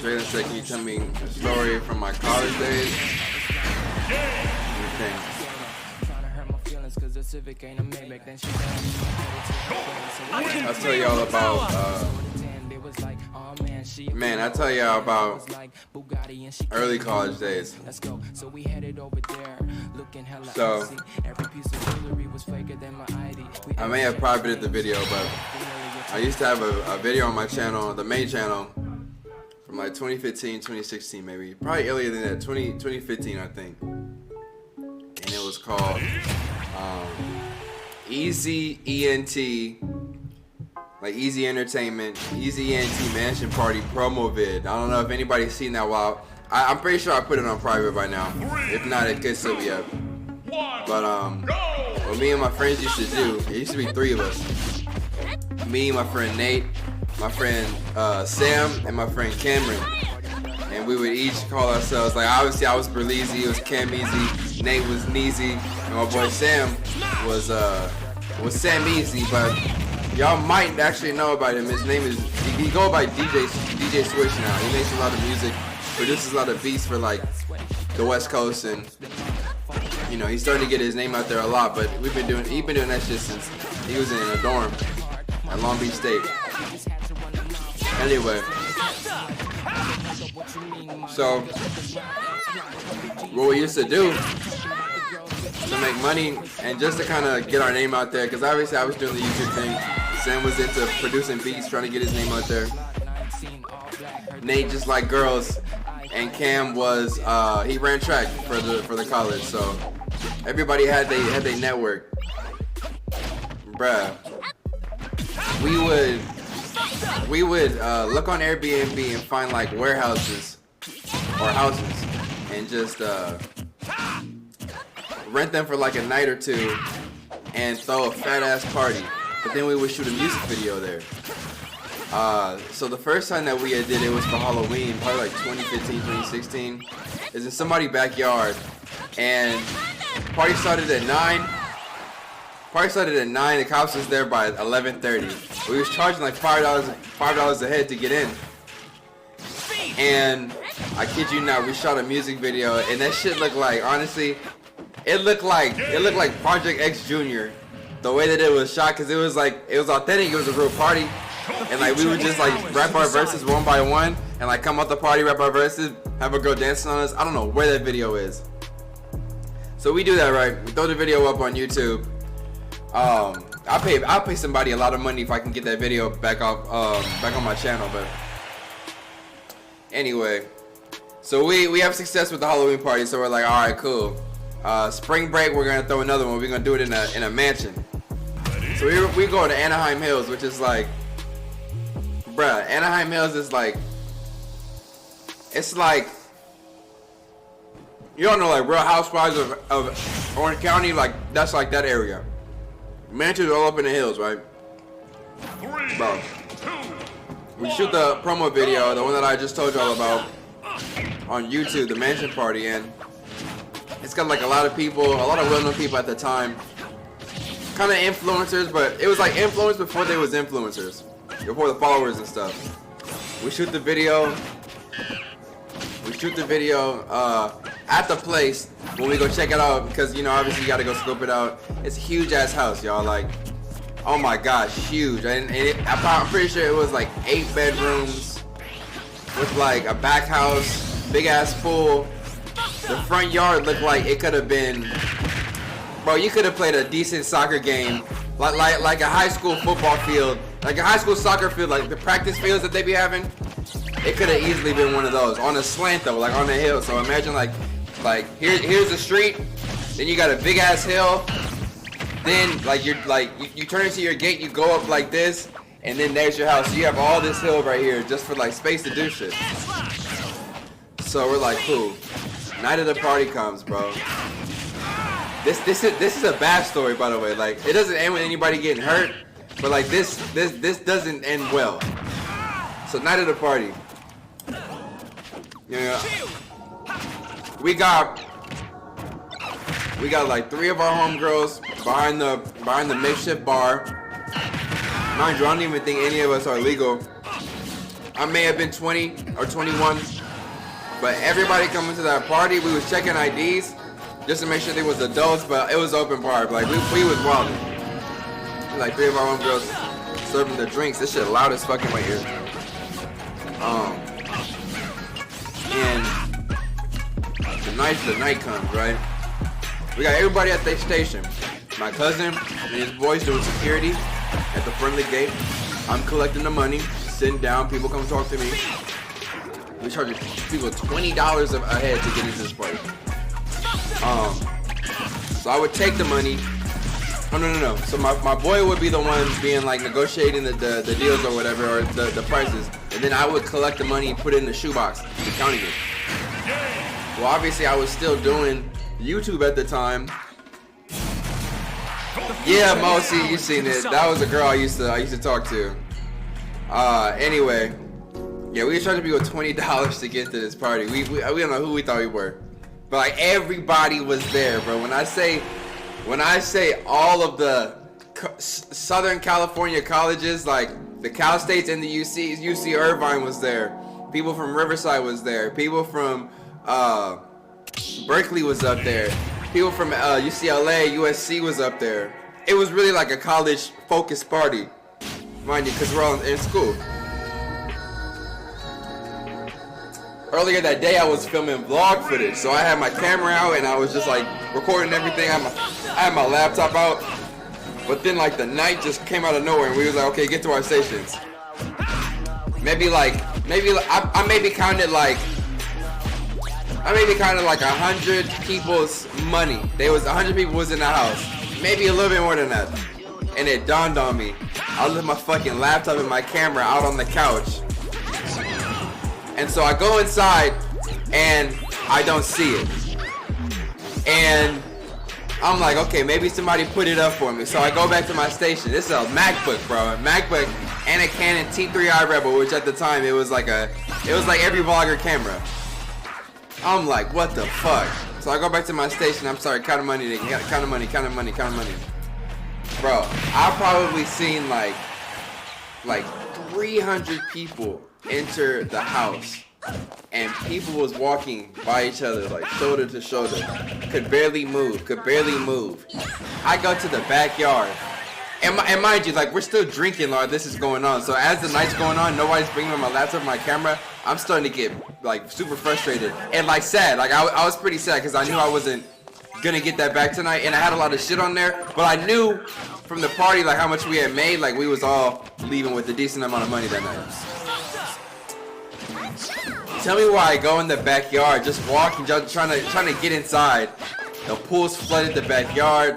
Jalen said, can you tell me a story from my college days? Okay. I'll tell y'all about, I tell y'all about early college days. So, I may have privated the video, but I used to have a video on my channel, the main channel, from like 2015, 2016 maybe. Probably earlier than that, 2015 I think. And it was called Easy ENT, like Easy Entertainment, Easy ENT Mansion Party promo vid. I don't know if anybody's seen that while. I'm pretty sure I put it on private by now. If not, it could still be up. But what me and my friends used to do, it used to be 3 of us. Me, my friend Nate, my friend Sam, and my friend Cameron. And we would each call ourselves, like obviously I was Berleezy, it was Cam Easy, Nate was Neezy, and my boy Sam was Sam Easy, but y'all might actually know about him. His name is, he go by DJ Switch now. He makes a lot of music, produces a lot of beats for like the West Coast, and you know, he's starting to get his name out there a lot, but he's been doing that shit since he was in a dorm at Long Beach State. Anyway, so what we used to do to make money and just to kind of get our name out there, because obviously I was doing the YouTube thing. Sam was into producing beats, trying to get his name out there. Nate just liked girls, and Cam was he ran track for the college, so everybody had they network. Bruh, we would look on Airbnb and find like warehouses or houses and just rent them for like a night or two and throw a fat ass party. But then we would shoot a music video there. So the first time that we did it was for Halloween, probably like 2015, 2016. It's in somebody's backyard, and party started at 9. The cops was there by 11:30. We was charging like $5 a head to get in. And I kid you not, we shot a music video, and that shit looked like, honestly, it looked like Project X Junior. The way that it was shot, because it was authentic. It was a real party, and like we would just like rap our verses one by one, and like come out the party, rap our verses, have a girl dancing on us. I don't know where that video is. So we do that, right? We throw the video up on YouTube. I'll pay somebody a lot of money if I can get that video back on my channel. But anyway, so we have success with the Halloween party. So we're like, all right, cool. Spring break, we're gonna throw another one. We're gonna do it in a mansion. So we go to Anaheim Hills, which is like, bruh, Anaheim Hills is like, it's like, you don't know, like Real Housewives of Orange County, like that's like that area. Mansions all up in the hills, right? Bro, we shoot the promo video, the one that I just told y'all about, on YouTube, the mansion party, and it's got like a lot of people, a lot of well-known people at the time, kind of influencers, but it was like influencers before they was influencers, before the followers and stuff. We shoot the video at the place when we go check it out, because you know obviously you gotta go scope it out. It's a huge ass house, y'all, like, oh my gosh, huge. And I'm pretty sure it was like 8 bedrooms with like a back house, big ass pool. The front yard looked like it could have been, bro, you could have played a decent soccer game, like a high school football field, like a high school soccer field, like the practice fields that they be having. It could have easily been one of those on a slant though, like on the hill. So imagine like here's the street, then you got a big ass hill, then like you turn into your gate, you go up like this, and then there's your house. So you have all this hill right here just for like space to do shit. So we're like, cool. Night of the party comes, bro. This is a bad story, by the way. Like, it doesn't end with anybody getting hurt, but like this doesn't end well. So night of the party, you know, we got like 3 of our homegirls behind the makeshift bar. Mind you, I don't even think any of us are legal. I may have been 20 or 21, but everybody coming to that party, we was checking IDs just to make sure they was adults, but it was open bar. Like we was wilding. Like 3 of our own girls serving the drinks. This shit loud as fuck in my ear. And the night comes, right? We got everybody at the station. My cousin and his boys doing security at the front of the gate. I'm collecting the money, sitting down. People come talk to me. We charge people $20 a head to get into this party. So I would take the money. Oh, no. So my boy would be the one being like negotiating the deals or whatever, or the prices. And then I would collect the money and put it in the shoebox, be counting it. Well, obviously I was still doing YouTube at the time. Yeah, Mosi, you seen it. That was a girl I used to talk to. Anyway, yeah, we were charging people $20 to get to this party. We don't know who we thought we were, but like everybody was there, bro. When I say all of the Southern California colleges, like the Cal States and the UC Irvine was there. People from Riverside was there. People from Berkeley was up there. People from UCLA, USC was up there. It was really like a college focused party, mind you, because we're all in school. Earlier that day I was filming vlog footage, so I had my camera out and I was just like recording everything. I had my laptop out, but then like the night just came out of nowhere and we was like, okay, get to our stations. I maybe counted like 100 people's money. There was 100 people was in the house, maybe a little bit more than that. And it dawned on me, I left my fucking laptop and my camera out on the couch. And so I go inside and I don't see it. And I'm like, okay, maybe somebody put it up for me. So I go back to my station. This is a MacBook, bro. A MacBook and a Canon T3i Rebel, which at the time it was like every vlogger camera. I'm like, what the fuck? So I go back to my station. I'm sorry, count of money. Count of money. Bro, I've probably seen like 300 people enter the house, and people was walking by each other like shoulder to shoulder, could barely move. I go to the backyard, and mind you, like we're still drinking while this is going on. So as the night's going on, nobody's bringing my laptop, my camera. I'm starting to get like super frustrated and like sad. Like I was pretty sad because I knew I wasn't gonna get that back tonight, and I had a lot of shit on there. But I knew from the party like how much we had made. Like we was all leaving with a decent amount of money that night. Tell me why I go in the backyard, just walking, just trying to get inside. The pool's flooded the backyard.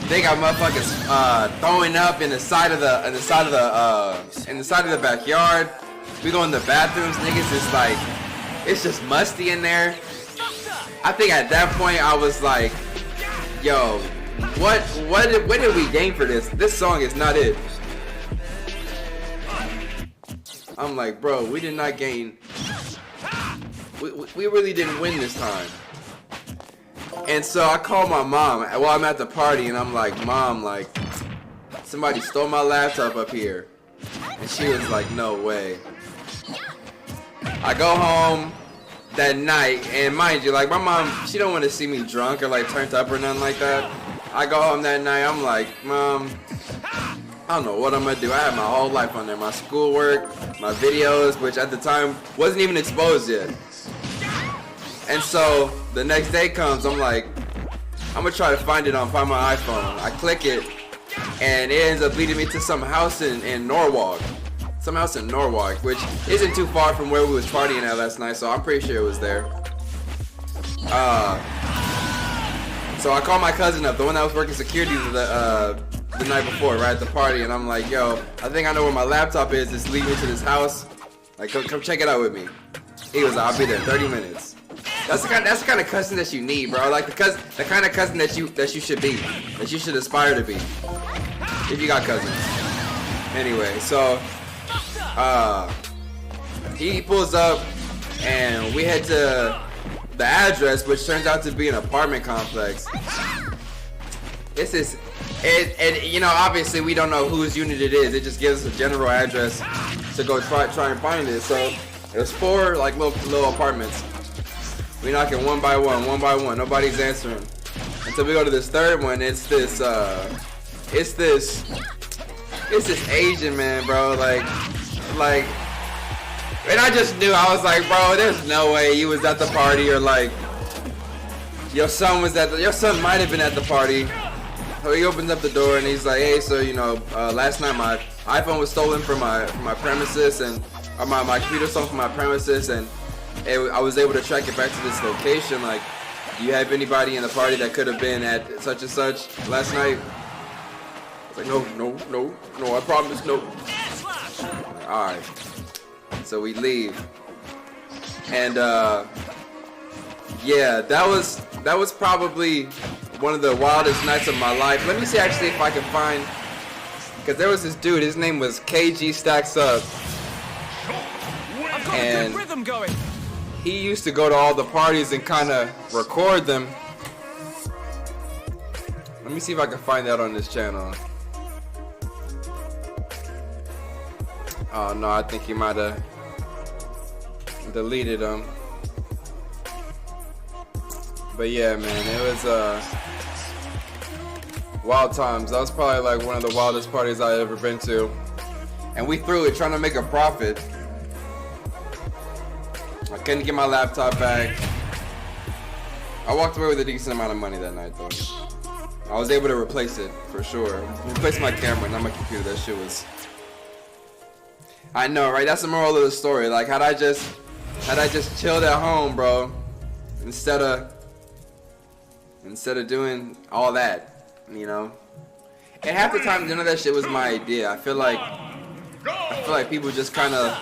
They got motherfuckers throwing up in the side of the backyard. We go in the bathrooms, niggas is like, it's just musty in there. I think at that point I was like, yo, what did we gain for this? This song is not it. I'm like, bro, we did not gain. We really didn't win this time. And so I called my mom while I'm at the party, and I'm like, Mom, like, somebody stole my laptop up here. And she was like, no way. I go home that night, and mind you, like, my mom, she don't want to see me drunk or like turned up or nothing like that. I go home that night, I'm like, Mom, I don't know what I'm gonna do. I had my whole life on there, my schoolwork, my videos, which at the time wasn't even exposed yet. And so the next day comes, I'm like, I'm gonna try to find my iPhone. I click it, and it ends up leading me to some house in Norwalk. Some house in Norwalk, which isn't too far from where we was partying at last night, so I'm pretty sure it was there. So I called my cousin up, the one that was working security the night before, right at the party, and I'm like, yo, I think I know where my laptop is. Just lead me to this house. Like, come check it out with me. He was like, I'll be there in 30 minutes. That's the kind of cousin that you need, bro. Like the kind of cousin that you should be, that you should aspire to be, if you got cousins. Anyway, so he pulls up, and we head to the address, which turns out to be an apartment complex. This is, and you know, obviously we don't know whose unit it is. It just gives us a general address. to go try and find it. So there's 4 like little apartments. We knock it one by one. Nobody's answering until we go to this 3rd one. It's this Asian man, bro. Like, and I just knew. I was like, bro, there's no way you was at the party, or like your son might have been at the party. So he opens up the door and he's like, hey, so you know, last night my iPhone was stolen from my premises, and or my computer stolen from my premises, and I was able to track it back to this location. Like, do you have anybody in the party that could have been at such and such last night? I was like, no, I promise, no. All right. So we leave, and yeah, that was probably one of the wildest nights of my life. Let me see actually if I can find, because there was this dude. His name was KG Stacks Up, and he used to go to all the parties and kind of record them. Let me see if I can find that on this channel. Oh no, I think he might have deleted them. But yeah, man, it was wild times. That was probably like one of the wildest parties I ever been to. And we threw it trying to make a profit. I couldn't get my laptop back. I walked away with a decent amount of money that night though. I was able to replace it for sure. Replace my camera, not my computer. That shit was, I know, right? That's the moral of the story. Like, had I just chilled at home, bro, instead of doing all that, you know. And half the time, none of that shit was my idea. I feel like people just kind of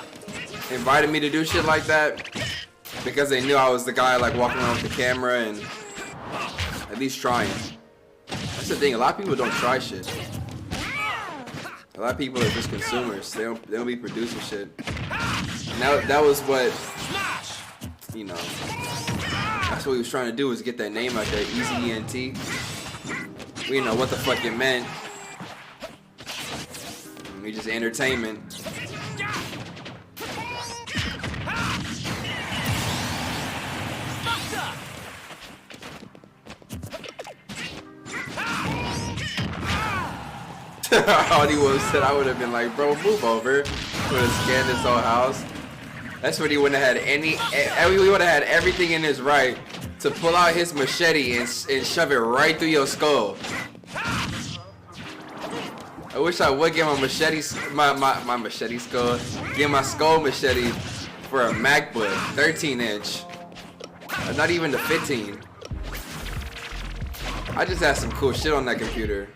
invited me to do shit like that because they knew I was the guy like walking around with the camera and at least trying. That's the thing. A lot of people don't try shit. A lot of people are just consumers. They don't be producing shit. And that was what, you know, that's what he was trying to do, was get that name out there, Easy ENT. We didn't know what the fuck it meant. We just entertainment. All he would have said, I would have been like, bro, move over. Would have scanned this whole house. That's when he wouldn't have had we would have had everything in his right to pull out his machete and shove it right through your skull. I wish I would get my machete, my machete skull, get my skull machete for a MacBook, 13-inch. Not even the 15. I just had some cool shit on that computer.